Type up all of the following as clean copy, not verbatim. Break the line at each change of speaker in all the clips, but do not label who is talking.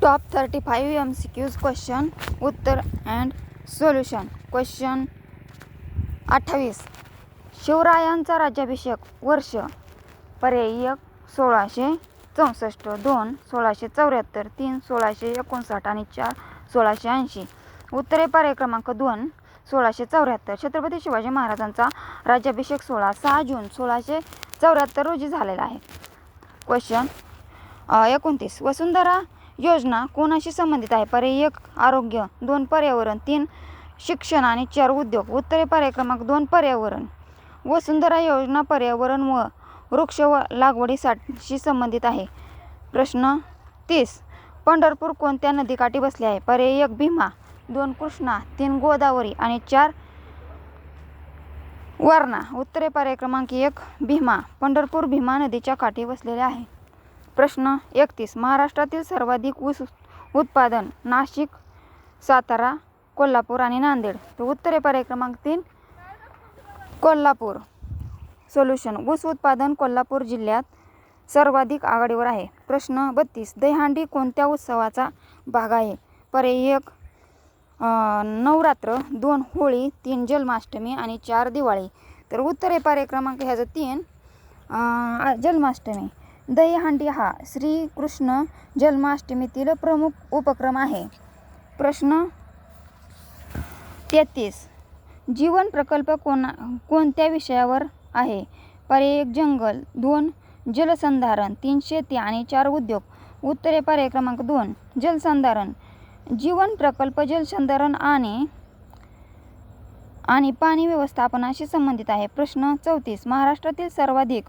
Top 35 MCQs question उत्तर and solution. Question 28. शिवरायांचा राज्याभिषेक वर्ष. पर्याय 1 1664, 2 1674, 3 1659 आणि 4 1680. उत्तरे पर्याय क्रमांक 2 1674. छत्रपती शिवाजी महाराजांचा राज्याभिषेक सोहळा 6 जून 1674 रोजी झालेला आहे. क्वेश्चन 29. वसुंधरा योजना कोणाशी संबंधित आहे? पर्याय 1 आरोग्य, 2 पर्यावरण, 3 शिक्षण आणि 4 उद्योग. उत्तरे पर्याय क्रमांक 2 पर्यावरण. वसुंधरा योजना पर्यावरण व वृक्ष लागवडीशी संबंधित आहे. प्रश्न 30. पंढरपूर कोणत्या नदीकाठी बसले आहे? पर्याय 1 भीमा, 2 कृष्णा, 3 गोदावरी आणि 4 वारणा. उत्तरे पर्याय क्रमांक 1 भीमा. पंढरपूर भीमा नदीच्या काठी बसलेले आहे. प्रश्न 31. महाराष्ट्रातील सर्वाधिक ऊस उत्पादन नाशिक, सातारा, कोल्हापूर आणि नांदेड. तर उत्तरे पर्याय क्रमांक 3 कोल्हापूर. सोल्युशन. ऊस उत्पादन कोल्हापूर जिल्ह्यात सर्वाधिक आघाडीवर आहे. प्रश्न 32. दहीहंडी कोणत्या उत्सवाचा भाग आहे? पर्याय 1 नवरात्र, 2 होळी, 3 जन्माष्टमी आणि 4 दिवाळी. तर उत्तरे पर्याय क्रमांक ह्याचं 3 जन्माष्टमी. दहीहंडी हा श्रीकृष्ण जन्माष्टमीतील प्रमुख उपक्रम आहे. प्रश्न 33. जीवन प्रकल्प कोणत्या विषयावर आहे? पर्याय 1 जंगल, 2 जलसंधारण, 3 शेती आणि 4 उद्योग. उत्तरे पर्याय क्रमांक 2 जलसंधारण. जीवन प्रकल्प जलसंधारण आणि पाणी व्यवस्थापनाशी संबंधित आहे. प्रश्न 34. महाराष्ट्रातील सर्वाधिक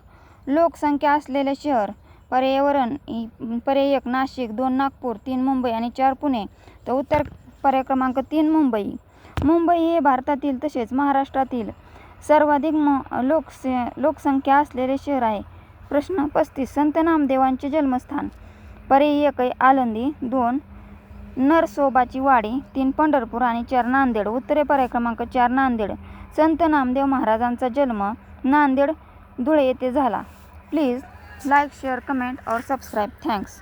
लोकसंख्या असलेले शहर. पर्याय 1 नाशिक, 2 नागपूर, 3 मुंबई आणि 4 पुणे. तर उत्तर पर्याय क्रमांक 3 मुंबई. मुंबई हे भारतातील तसेच महाराष्ट्रातील सर्वाधिक लोकसंख्या असलेले शहर आहे. प्रश्न 35. संत नामदेवांचे जन्मस्थान. पर्याय 1 आळंदी, 2 नरसोबाची वाडी, 3 पंढरपूर आणि 4 नांदेड. उत्तरे पर्याय क्रमांक 4 नांदेड. संत नामदेव महाराजांचा जन्म नांदेड, धुळे येथे झाला. प्लीज लाइक, शेयर, कमेंट और सब्सक्राइब. थैंक्स.